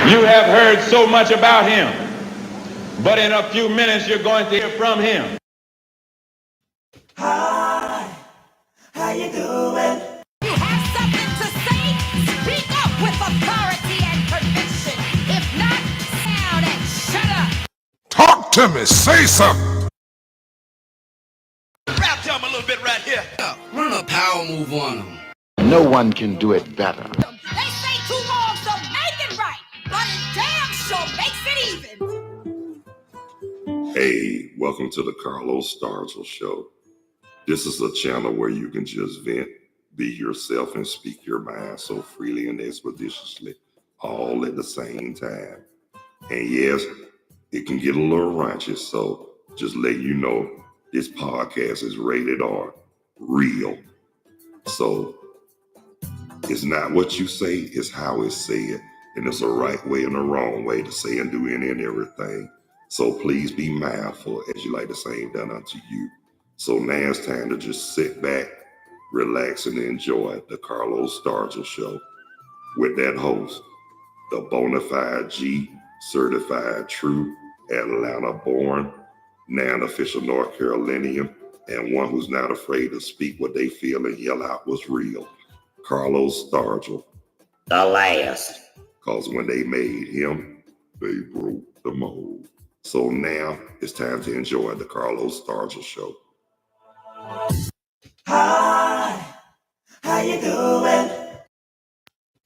You have heard so much about him, but in a few minutes you're going to hear from him. Hi, how you doing? You have something to say? Speak up with authority and conviction. If not, sound and shut up. Talk to me, say something. Rap to him a little bit right here. Run a power move on him. No one can do it better. They say two wrongs don't make it right, but it damn sure makes it even. Hey, welcome to the Carlos Stargell Show. This is a channel where you can just vent, be yourself, and speak your mind so freely and expeditiously, all at the same time. And yes, it can get a little raunchy, so just let you know this podcast is rated R, real. So it's not what you say, it's how it's said. And there's a right way and a wrong way to say and do any and everything. So please be mindful as you like the same done unto you. So now it's time to just sit back, relax, and enjoy the Carlos Stargell Show with that host, the bona fide G, certified true, Atlanta born, now an official North Carolinian, and one who's not afraid to speak what they feel and yell out what's real. Carlos Stargell. The last. Because when they made him, they broke the mold. So now it's time to enjoy the Carlos Stargell Show. Hi, how you doing?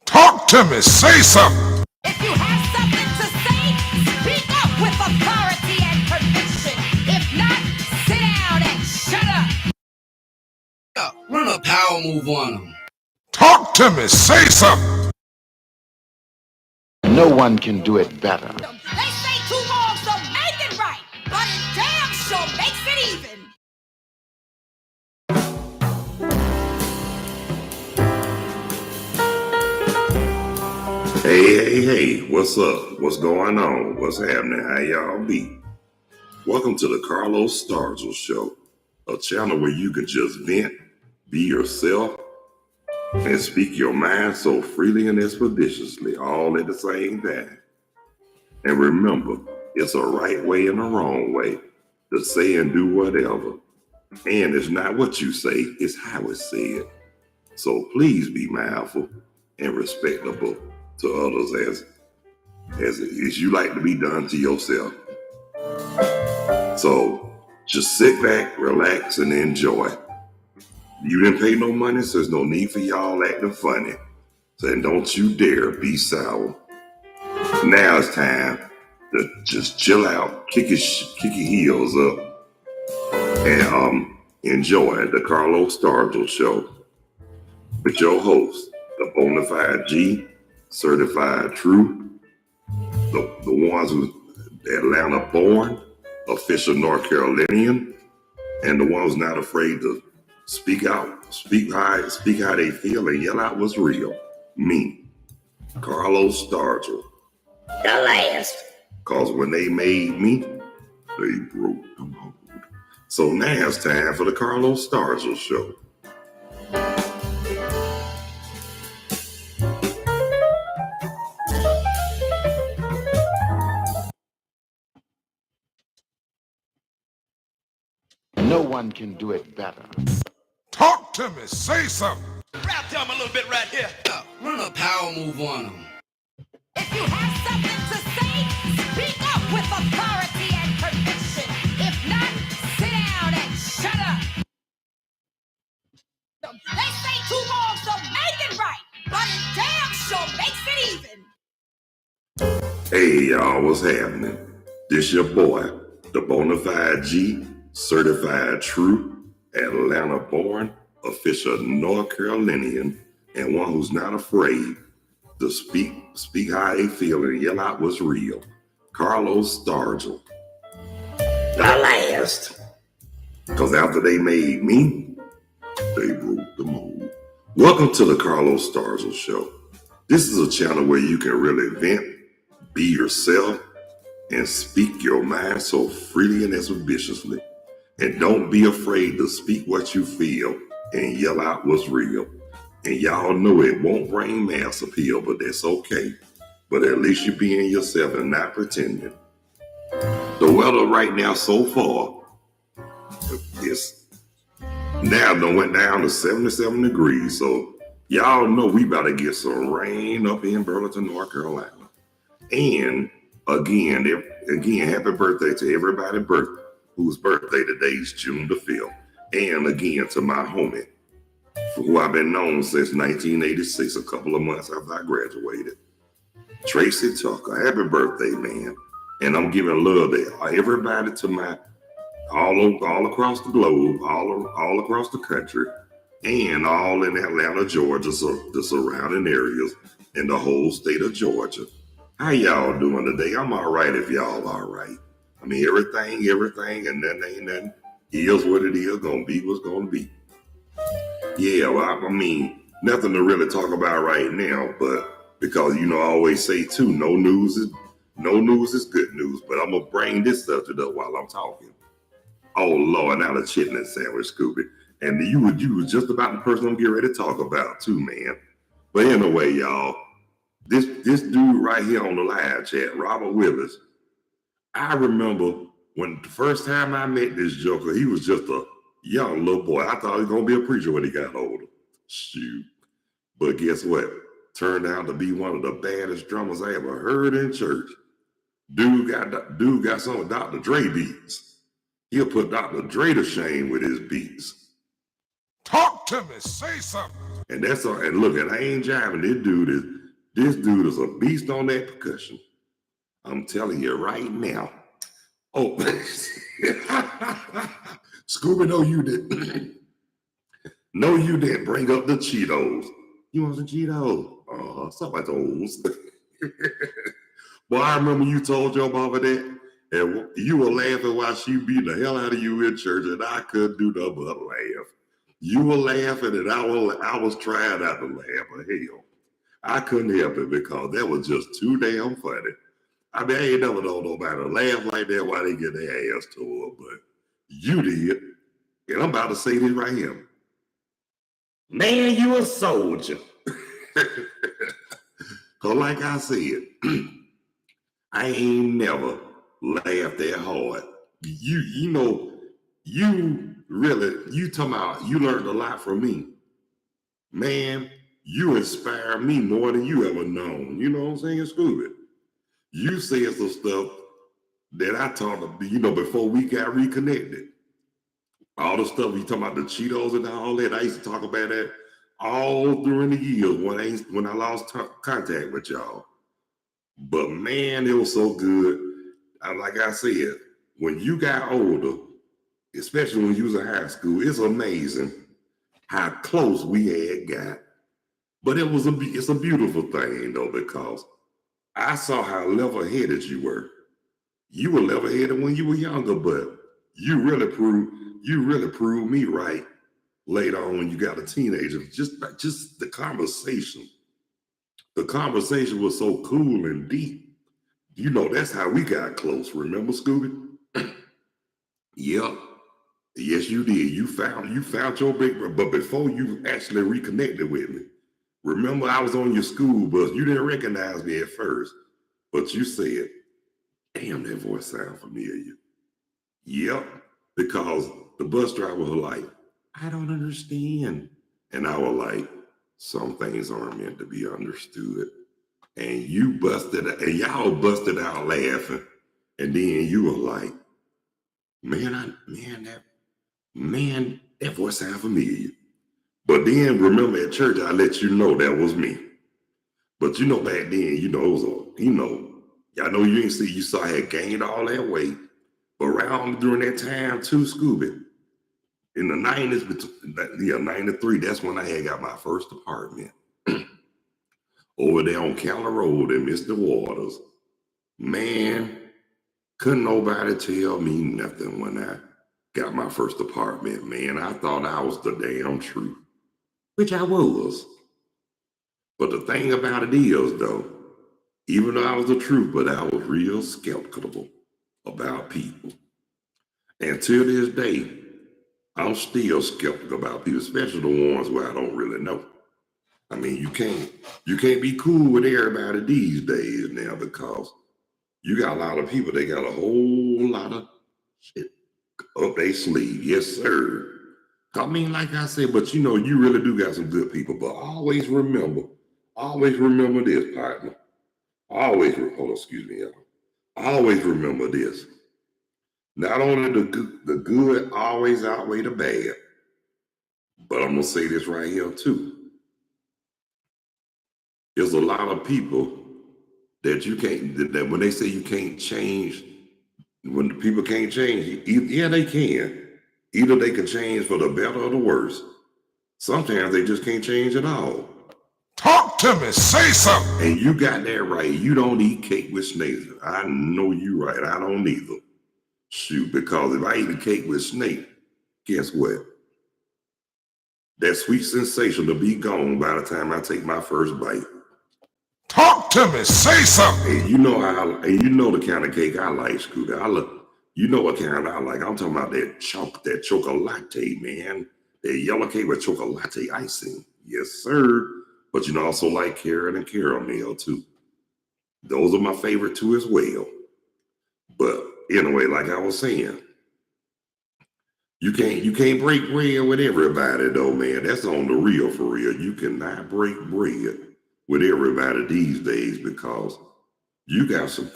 Talk to me, say something. If you have something to say, speak up with authority and conviction. If not, sit down and shut up. Run a power move on him. Talk to me, say something. No one can do it better. They say two wrongs don't make it right, but it damn sure makes it even. Hey, what's up? What's going on? What's happening? How y'all be? Welcome to the Carlos Stargell Show, a channel where you can just vent, be yourself, and speak your mind so freely and expeditiously, all at the same time. And remember, it's a right way and a wrong way to say and do whatever. And it's not what you say, it's how it's said. So please be mindful and respectable to others as you like to be done to yourself. So just sit back, relax, and enjoy. You didn't pay no money, so there's no need for y'all acting funny. So don't you dare be sour. Now it's time to just chill out, kick your heels up, and enjoy the Carlos Stargell Show with your host, the bona fide G, certified true, the ones who Atlanta born, official North Carolinian, and the ones not afraid to speak out, speak how they feel, and yell out what's real. Me, Carlos Stargell. The last. Because when they made me, they broke the mold. So now it's time for the Carlos Stargell Show. No one can do it better. Talk to me, say something. Rap to him a little bit right here. Run a power move on him. If you have something to say, speak up with authority and conviction. If not, sit down and shut up. They say two wrongs don't make it right, but it damn sure makes it even. Hey y'all, what's happening? This your boy, the bona fide G, certified true, Atlanta born, official North Carolinian, and one who's not afraid to speak how they feel and yell out what's real. Carlos Stargell. The last. Because after they made me, they broke the mold. Welcome to the Carlos Stargell Show. This is a channel where you can really vent, be yourself, and speak your mind so freely and expeditiously. And don't be afraid to speak what you feel and yell out what's real. And y'all know it won't bring mass appeal, but that's okay. but at least you being yourself and not pretending. The weather right now so far is now done went down to 77 degrees. So y'all know we about to get some rain up in Burlington, North Carolina. And again, happy birthday to everybody whose birthday today is June the 5th. And again, to my homie, who I've been known since 1986, a couple of months after I graduated. Tracy Tucker, happy birthday, man. And I'm giving love to everybody to my, all across the globe, all across the country, and all in Atlanta, Georgia, so the surrounding areas, and the whole state of Georgia. How y'all doing today? I'm all right if y'all all right. I mean, everything, and nothing ain't nothing. Is what it is, gonna be what's gonna be. Yeah, well, I mean, nothing to really talk about right now, but because, I always say too, no news is good news, but I'm gonna bring this subject up while I'm talking. Oh Lord, now the chitlin sandwich, Scooby. And you was just about the person I'm getting ready to talk about too, man. But anyway, y'all, this dude right here on the live chat, Robert Willis, I remember when the first time I met this joker, he was just a young little boy. I thought he was gonna be a preacher when he got older. Shoot. But guess what? Turned out to be one of the baddest drummers I ever heard in church. Dude got some of Dr. Dre beats. He'll put Dr. Dre to shame with his beats. Talk to me, say something. And that's all. And look, and I ain't jiving. This dude is a beast on that percussion. I'm telling you right now. Oh, Scooby, no, you didn't. No, you didn't bring up the Cheetos. You want some Cheetos? Something like those. Well, I remember you told your mama that, and you were laughing while she beat the hell out of you in church, and I couldn't do nothing but laugh. You were laughing, and I was trying not to laugh, but hell, I couldn't help it because that was just too damn funny. I mean, I ain't never known nobody laugh like that while they get their ass tore, but you did. And I'm about to say this right here. Man, you a soldier. Because like I said, I ain't never laughed that hard. You talking about you learned a lot from me. Man, you inspire me more than you ever known. You know what I'm saying, Scooby? You said some stuff that I taught, before we got reconnected. All the stuff you talking about, the Cheetos and all that, I used to talk about that all during the years when I lost contact with y'all. But man, it was so good. Like I said, when you got older, especially when you was in high school, it's amazing how close we had got. But it's a beautiful thing though, because I saw how level-headed you were. You were level-headed when you were younger, but you really proved me right later on when you got a teenager. Just the conversation. The conversation was so cool and deep. That's how we got close. Remember, Scooby? Yep. Yes, you did. You found your big brother, but before you actually reconnected with me, remember I was on your school bus. You didn't recognize me at first, but you said, damn, that voice sounds familiar. Yep, because the bus driver was like, I don't understand. And I was like, some things aren't meant to be understood. And you y'all busted out laughing. And then you were like, that voice sounds familiar. But then remember at church, I let you know that was me. But back then, it was I know you didn't see, you saw I had gained all that weight. But around during that time too, Scooby, in the 90s, 93, that's when I had got my first apartment. Over there on Keller Road in Mr. Waters. Man, couldn't nobody tell me nothing when I got my first apartment, man. I thought I was the damn truth, which I was. But the thing about it is, though, even though I was the truth, but I was real skeptical about people. And to this day, I'm still skeptical about people, especially the ones where I don't really know. I mean, you can't be cool with everybody these days now because you got a lot of people, they got a whole lot of shit up their sleeve. Yes, sir. I mean, like I said, but you know, you really do got some good people. But always remember this, partner. Hold on, excuse me, y'all. Always remember this. Not only the good always outweigh the bad, but I'm gonna say this right here too. There's a lot of people that you can't, that when they say you can't change, when the people can't change, yeah, they can. Either they can change for the better or the worse. Sometimes they just can't change at all. Talk to me. Say something. And you got that right. You don't eat cake with snakes. I know you right. I don't either. Shoot, because if I eat a cake with snake, guess what? That sweet sensation will be gone by the time I take my first bite. Talk to me. Say something. And you know the kind of cake I like, Scooter. You know what kind I like. I'm talking about that chocolate, man. That yellow cake with chocolate icing. Yes, sir. But you know, I also like carrot and caramel too. Those are my favorite too as well. But anyway, like I was saying, you can't break bread with everybody though, man. That's on the real for real. You cannot break bread with everybody these days because you got some,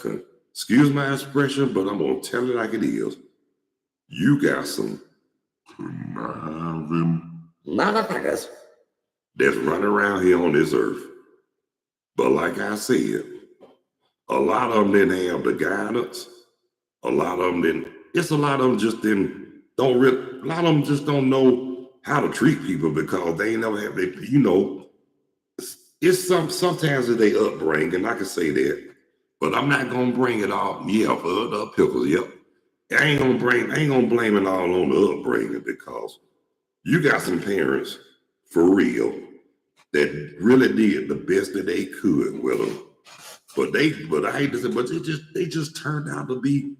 excuse my expression, but I'm gonna tell it like it is. You got some conniving Motherfuckers. that's running around here on this earth. But like I said, a lot of them didn't have the guidance. A lot of them didn't. A lot of them just don't know how to treat people because they ain't never have. You know, it's sometimes it's their upbringing. I can say that, but I'm not gonna bring it all. Yeah, for the pickles. Yep, I ain't gonna blame it all on the upbringing because you got some parents for real that really did the best that they could with them. But I hate to say, but they just turned out to be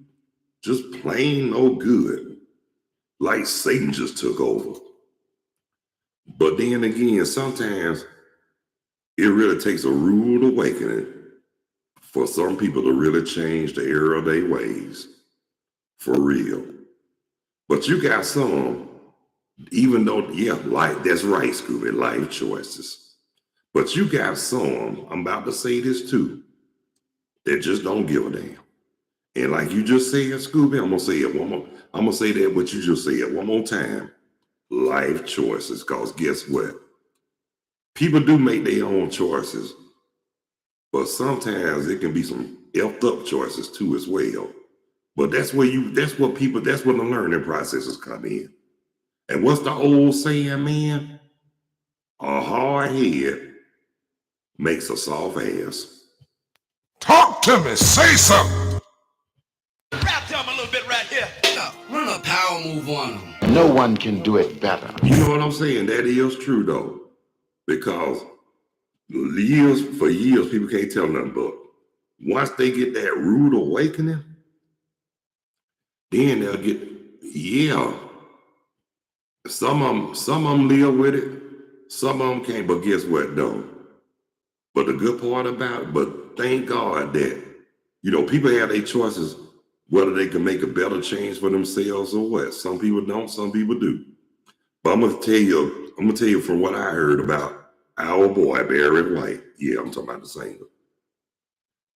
just plain no good. Like Satan just took over. But then again, sometimes it really takes a rude awakening for some people to really change the error of their ways. For real. But you got some, even though, yeah, that's right, Scooby, life choices. But you got some, I'm about to say this too, that just don't give a damn. And like you just said, Scooby, I'm gonna say it one more. I'm gonna say that what you just said one more time. Life choices, because guess what? People do make their own choices, but sometimes it can be some effed up choices too as well. But that's where the learning processes come in. And what's the old saying, man? A hard head makes a soft ass. Talk to me. Say something. Rap to him a little bit right here. Run a power move on them. No one can do it better. You know what I'm saying? That is true though. Because for years, people can't tell nothing, but once they get that rude awakening, then they'll get, yeah. Some of them live with it, some of them can't, but guess what, though? But the good part about it, but thank God that, you know, people have their choices, whether they can make a better change for themselves or what. Some people don't, some people do. But I'm gonna tell you from what I heard about our boy Barry White. Yeah, I'm talking about the singer.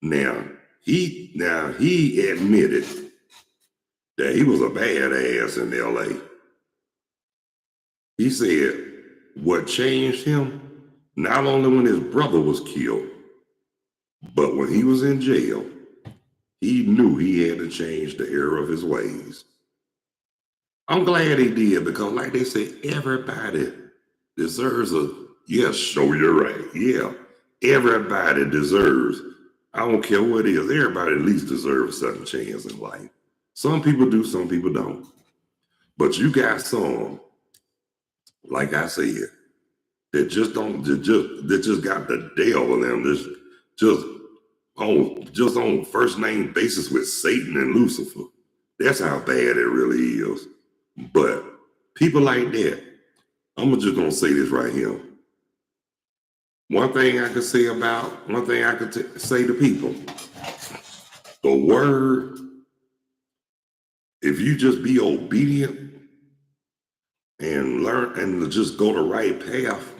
Now he admitted that he was a badass in LA. He said what changed him, not only when his brother was killed, but when he was in jail, he knew he had to change the error of his ways. I'm glad he did because, like they say, everybody deserves show you're right. Yeah, everybody deserves. I don't care what it is. Everybody at least deserves a second chance in life. Some people do, some people don't. But you got some, like I said, that just got the devil in them. Just on first name basis with Satan and Lucifer. That's how bad it really is. But people like that, I'm just gonna say this right here. One thing I could say say to people, the word, if you just be obedient and learn and just go the right path,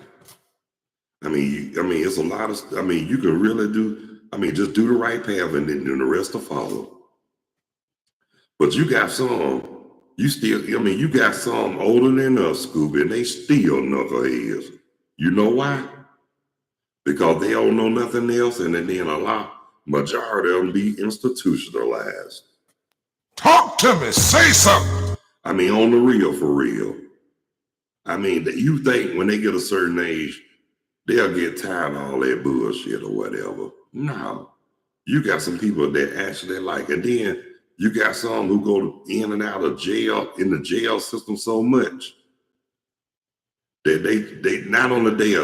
it's a lot of, you can really do, just do the right path and then the rest will follow. But you got some, you got some older than us, Scooby, and they still knuckleheads. You know why? Because they don't know nothing else, and then majority of them be institutionalized. Talk to me. Say something. On the real, for real. You think when they get a certain age, they'll get tired of all that bullshit or whatever. No. You got some people that actually like it. Then you got some who go in and out of jail, in the jail system so much that they not only they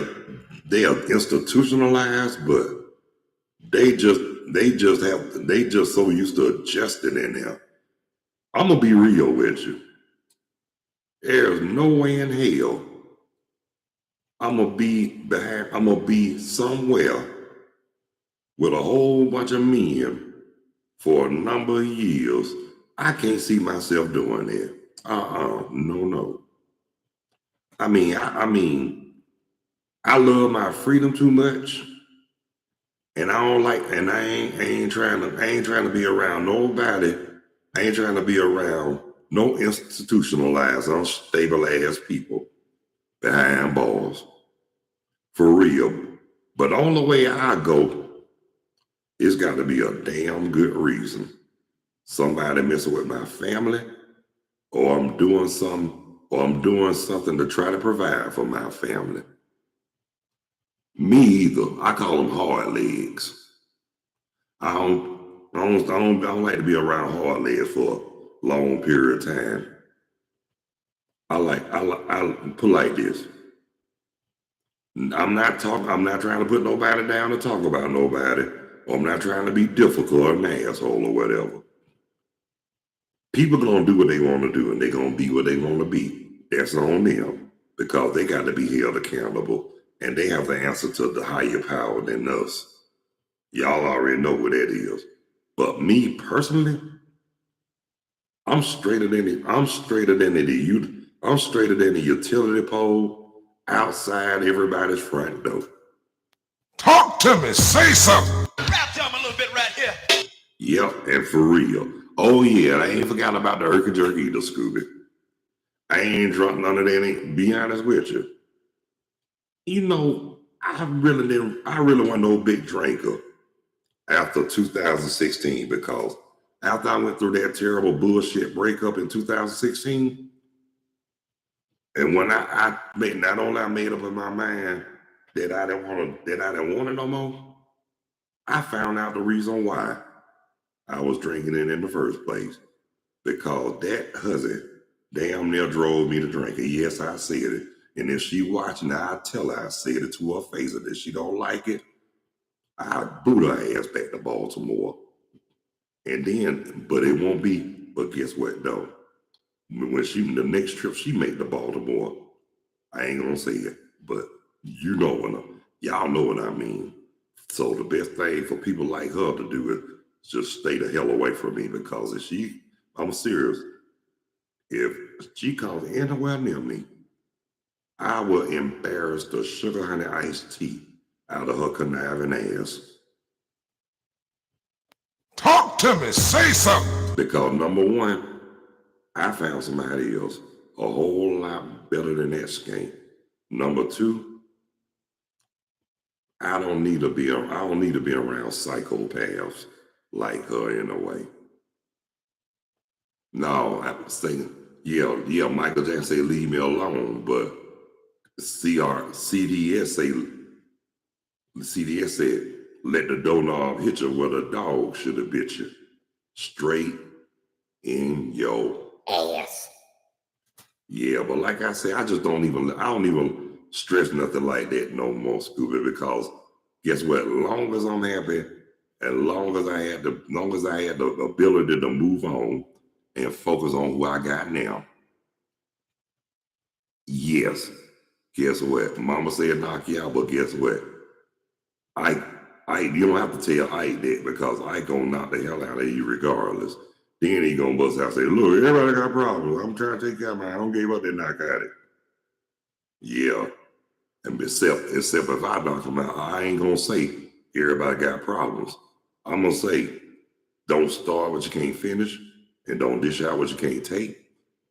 are institutionalized, but they just so used to adjusting in there. I'm gonna be real with you. There's no way in hell I'm gonna be somewhere with a whole bunch of men for a number of years. I can't see myself doing that. No. I love my freedom too much, and I don't like, and I ain't trying to be around nobody. I ain't trying to be around no institutionalized, unstable ass people behind bars. For real. But the only way I go, it's got to be a damn good reason. Somebody messing with my family, or I'm doing something to try to provide for my family. Me either. I call them hard legs. I don't like to be around hard legs for a long period of time. I put like this. I'm not trying to put nobody down or talk about nobody, or I'm not trying to be difficult or an asshole or whatever. People gonna do what they want to do, and they gonna be what they want to be. That's on them, because they got to be held accountable, and they have to answer to the higher power than us. Y'all already know what that is. But me personally, I'm straighter than the utility pole outside everybody's front door. Talk to me. Say something. Rap to him a little bit right here. Yep, and for real. Oh yeah, I ain't forgot about the Herky Jerky either, Scooby. I ain't drunk none of that. Be honest with you. I really wasn't no big drinker after 2016, because after I went through that terrible bullshit breakup in 2016, and when I made up in my mind that I didn't want it no more, I found out the reason why I was drinking it in the first place. Because that hussy damn near drove me to drink it. Yes, I said it. And if she watching, I tell her I said it to her face. And if she don't like it, I boot her ass back to Baltimore. And then, but it won't be. But guess what, though? When the next trip she make to Baltimore, I ain't gonna say it, but y'all know what I mean. So the best thing for people like her to do is just stay the hell away from me, because I'm serious. If she comes anywhere near me, I will embarrass the sugar honey iced tea out of her conniving ass. Talk to me. Say something. Because number one, I found somebody else a whole lot better than that skank. Number two, I don't need to be around psychopaths like her in a way. No, I'm saying, yeah, Michael Jackson say leave me alone, but CDS said let the doorknob hit you where the dog should have bit you. Straight in your ass. Yeah, but like I said, I don't even stress nothing like that no more, Scooby, because guess what? Long as I'm happy, and long as I had the ability to move on and focus on who I got now. Yes. Guess what? Mama said knock you out, but guess what? You don't have to tell Ike that because Ike gonna knock the hell out of you regardless. Then he gonna bust out and say, look, everybody got problems. I'm trying to take care of mine. I don't give up that narcotic. Yeah. And except if I knock him out, I ain't gonna say everybody got problems. I'm gonna say, don't start what you can't finish and don't dish out what you can't take.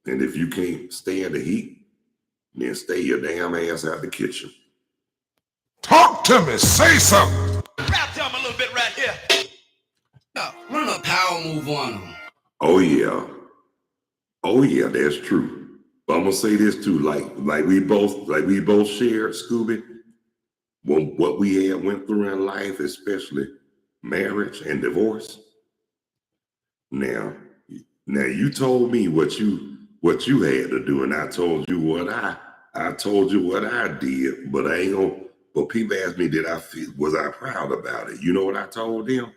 And if you can't stand the heat, then stay your damn ass out the kitchen. Talk to me. Say something. Rap to him a little bit right here. Run a power move on him. Oh yeah, that's true. But I'm gonna say this too, like we both shared, Scooby, what we had went through in life, especially marriage and divorce. Now you told me what you had to do, and I told you what I did, but I ain't gonna. But people asked me, was I proud about it? You know what I told them?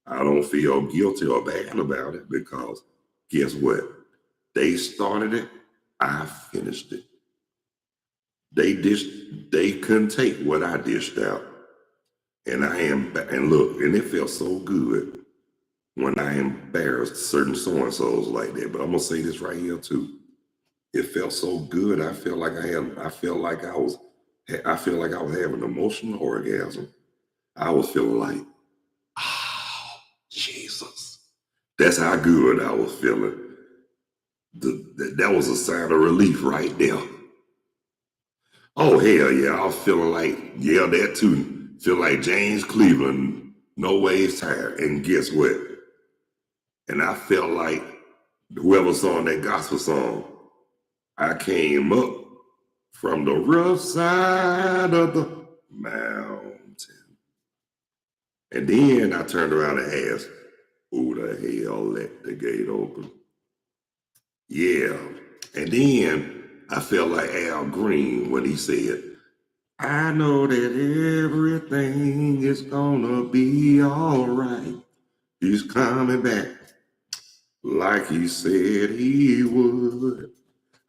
I don't feel guilty or bad about it because guess what? They started it, I finished it. They couldn't take what I dished out. And look, and it felt so good when I embarrassed certain so-and-sos like that. But I'm gonna say this right here too. It felt so good. I feel like I was having an emotional orgasm. I was feeling like, Jesus. That's how good I was feeling. That was a sign of relief right there. Oh, hell yeah. I was feeling like, yeah, that too. Feel like James Cleveland, no ways tired. And guess what? And I felt like whoever sang that gospel song, I came up from the rough side of the mountain. And then I turned around and asked, who the hell let the gate open? Yeah. And then I felt like Al Green when he said, I know that everything is gonna be all right. He's coming back like he said he would.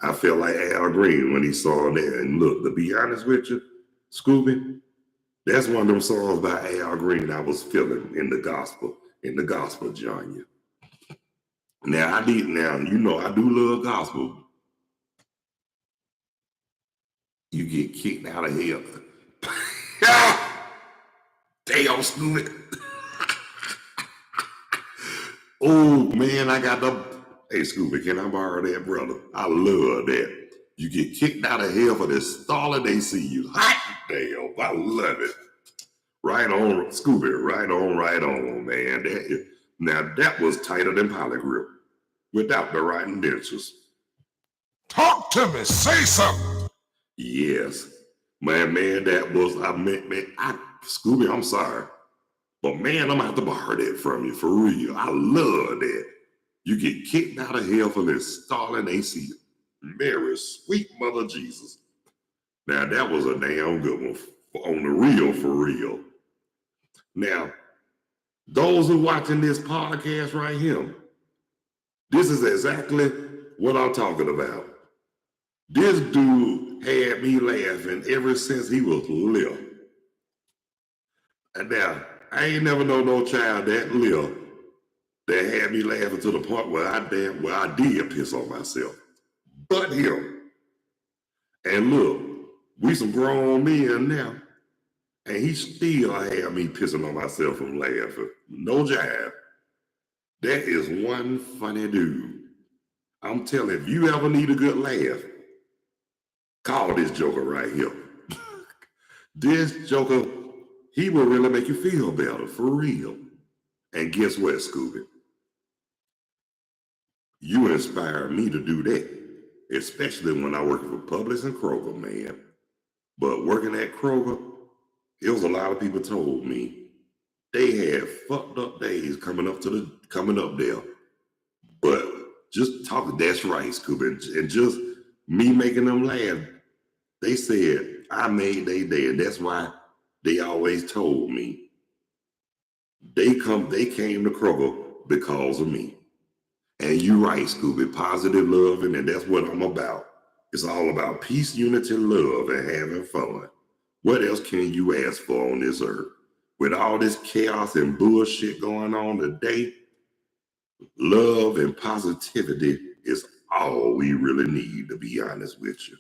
I felt like Al Green when he saw that. And look, to be honest with you, Scooby, that's one of them songs by Al Green I was feeling in the gospel genre. Now, you know I do love gospel. You get kicked out of hell. Damn, Scooby. Oh, man, I got the... Hey, Scooby, can I borrow that, brother? I love that. You get kicked out of hell for this stalling they see you. Hot damn, I love it. Right on, Scooby, right on, man. Now, that was tighter than polygrip without the right dentures. Talk to me. Say something. Yes. Man, that was, Scooby, I'm sorry. But man, I'm going to have to borrow that from you, for real. I love that. You get kicked out of hell for this stalling they see you. Mary, sweet mother Jesus. Now, that was a damn good one on the real, for real. Now, those who watching this podcast right here, this is exactly what I'm talking about. This dude had me laughing ever since he was little. And now, I ain't never known no child that little that had me laughing to the point where I did piss on myself. But him. And look, we some grown men now. And he still had me pissing on myself from laughing. No jive. That is one funny dude. I'm telling you, if you ever need a good laugh, call this joker right here. This joker, he will really make you feel better, for real. And guess what, Scooby? You inspired me to do that, especially when I worked for Publix and Kroger, man. But working at Kroger, it was a lot of people told me they had fucked up days coming up there. But just talking, that's right, Scooby. And just me making them laugh, they said I made their day. And that's why they always told me they came to Kroger because of me. And you're right, Scooby, positive love, and that's what I'm about. It's all about peace, unity, love, and having fun. What else can you ask for on this earth? With all this chaos and bullshit going on today, love and positivity is all we really need, to be honest with you.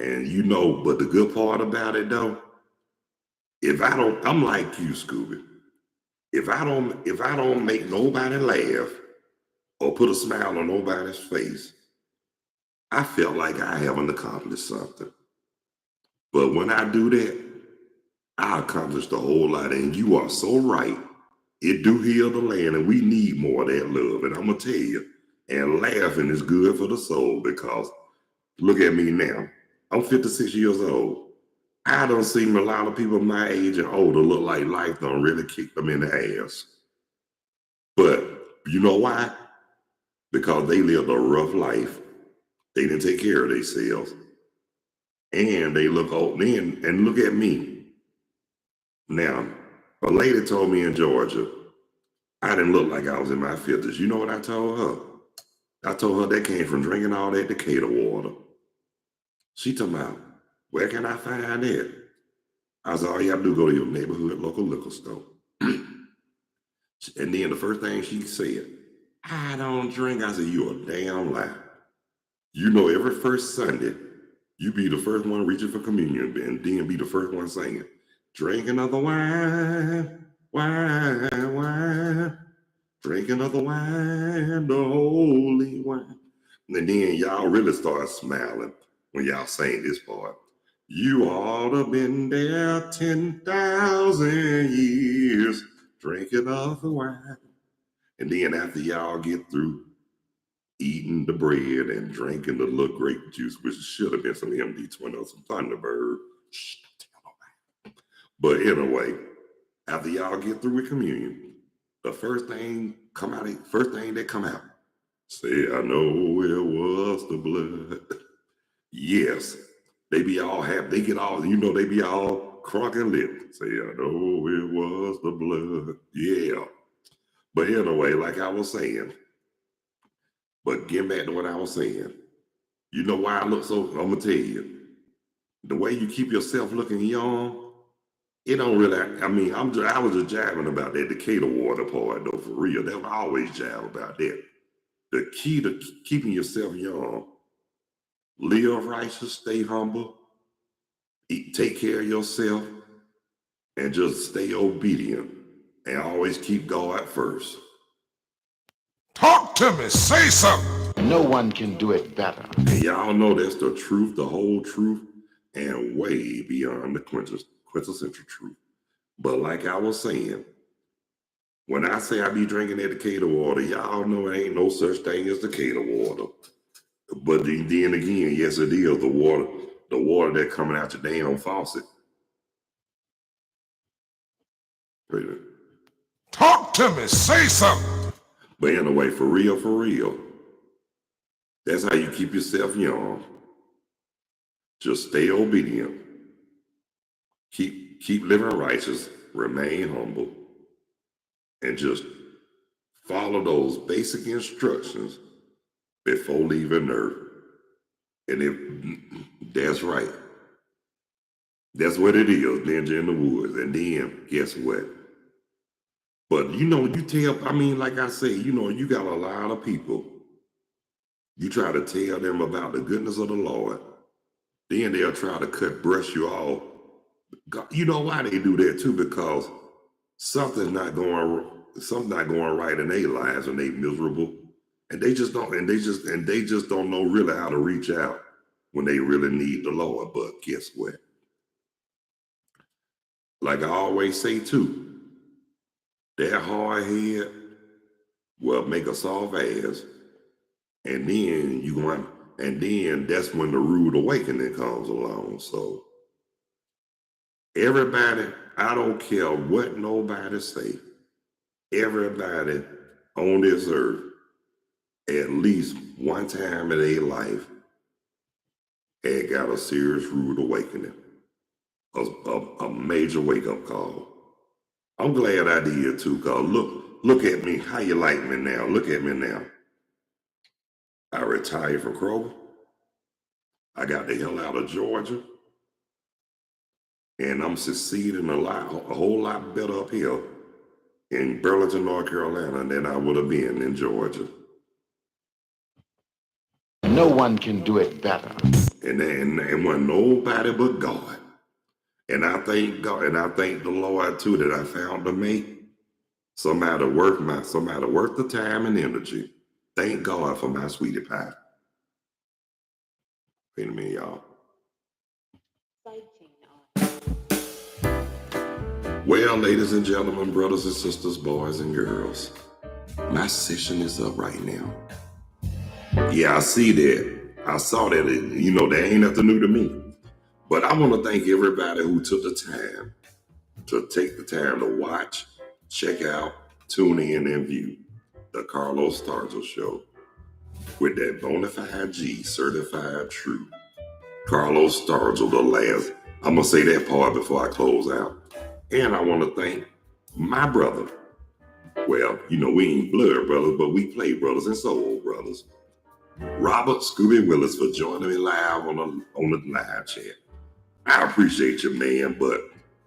And you know, but the good part about it though, I'm like you, Scooby. If I don't make nobody laugh or put a smile on nobody's face, I felt like I haven't accomplished something. But when I do that, I accomplished a whole lot. And you are so right. It do heal the land, and we need more of that love. And I'm gonna tell you, and laughing is good for the soul, because look at me now. I'm 56 years old. I don't see a lot of people my age and older look like life don't really kick them in the ass. But you know why? Because they lived a rough life. They didn't take care of themselves. And they look old. And look at me. Now, a lady told me in Georgia, I didn't look like I was in my 50s. You know what I told her? I told her that came from drinking all that Decatur water. She told me, where can I find it? I said, all you have to do is go to your neighborhood local liquor store. And then the first thing she said, I don't drink. I said, you a damn lie. You know, every first Sunday, you be the first one reaching for communion and then be the first one singing, drink another wine, wine, wine. Drink another wine, the holy wine. And then y'all really start smiling when y'all sing this part. You ought to been there 10,000 years drinking of the wine. And then after y'all get through eating the bread and drinking the little grape juice, which should have been some MD20 or some Thunderbird. Shh, don't tell nobody. But anyway, after y'all get through with communion, the first thing that come out, say, I know it was the blood. Yes, they be all happy. They get all, they be all crunk and lip. Say, I know it was the blood. Yeah. But anyway, like I was saying, but getting back to what I was saying, you know why I look so, I'm going to tell you, the way you keep yourself looking young, it don't really, I was just jiving about that Decatur water part though, for real. That was always jive about that. The key to keeping yourself young, live righteous, stay humble, take care of yourself, and just stay obedient, and always keep God first. Talk to me. Say something. No one can do it better. And y'all know that's the truth, the whole truth, and way beyond the quintessential truth. But like I was saying, when I say I be drinking that Decatur water, y'all know it ain't no such thing as Decatur water. But then again, yes, it is the water that coming out your damn faucet. Wait a minute. Talk to me. Say something. But anyway, for real, that's how you keep yourself young. Just stay obedient. Keep living righteous. Remain humble. And just follow those basic instructions before leaving Earth. And that's right. That's what it is, Ninja in the Woods. And then, guess what? But like I say, you got a lot of people. You try to tell them about the goodness of the Lord. Then they'll try to brush you off. You know why they do that too? Because something's not going right in their lives and they miserable. And they just don't know really how to reach out when they really need the Lord. But guess what? Like I always say too, that hard head will make a soft ass, and then that's when the rude awakening comes along. So everybody, I don't care what nobody say, everybody on this earth, at least one time in their life, had got a serious rude awakening, a major wake-up call. I'm glad I did too, because look at me. How you like me now? Look at me now. I retired from Kroger. I got the hell out of Georgia. And I'm succeeding a whole lot better up here in Burlington, North Carolina than I would have been in Georgia. No one can do it better. And wasn't nobody but God. And I thank God, and I thank the Lord too that I found a mate. Somebody worth the time and energy. Thank God for my sweetie pie. Wait a minute, y'all. Well, ladies and gentlemen, brothers and sisters, boys and girls, my session is up right now. Yeah, I see that. I saw that. That ain't nothing new to me. But I want to thank everybody who took the time to watch, check out, tune in, and view the Carlos Stargell Show with that bona fide G, certified true. Carlos Stargell, the last. I'm going to say that part before I close out. And I want to thank my brother. Well, we ain't blood brothers, but we play brothers and soul brothers. Robert Scooby Willis for joining me live on the live chat. I appreciate you, man, but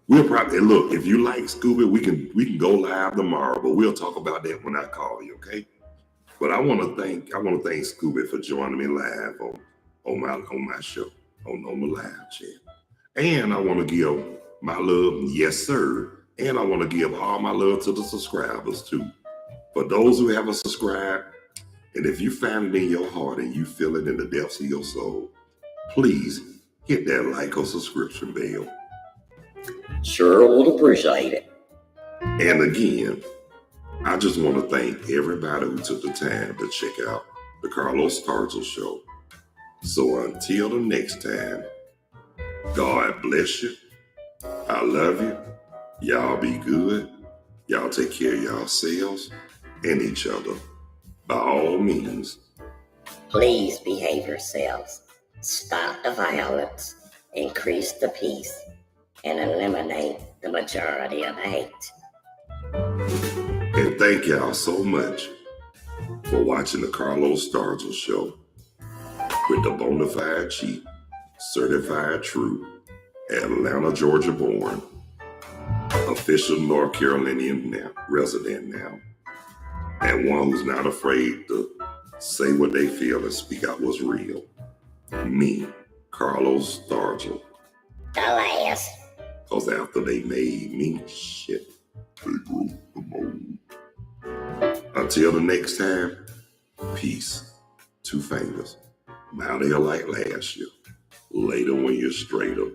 we'll probably look, if you like Scooby, we can go live tomorrow, but we'll talk about that when I call you, okay? But I want to thank Scooby for joining me live on my show, on the live chat. And I want to give my love, yes sir, and I want to give all my love to the subscribers too. For those who haven't subscribed, and if you find it in your heart and you feel it in the depths of your soul, please hit that like or subscription bell. Sure would appreciate it. And again, I just want to thank everybody who took the time to check out the Carlos Stargell Show. So until the next time, God bless you. I love you. Y'all be good. Y'all take care of yourselves and each other. By all means. Please behave yourselves. Stop the violence, increase the peace, and eliminate the majority of hate. And thank y'all so much for watching the Carlos Stargell Show with the bona fide chief, certified true, Atlanta, Georgia born, official North Carolinian resident now, and one who's not afraid to say what they feel and speak out what's real. Me, Carlos Stargell. The last. Because after they made me, shit, they broke the mold. Until the next time, peace. 2 fingers. Now they're like last year. Later when you're straighter.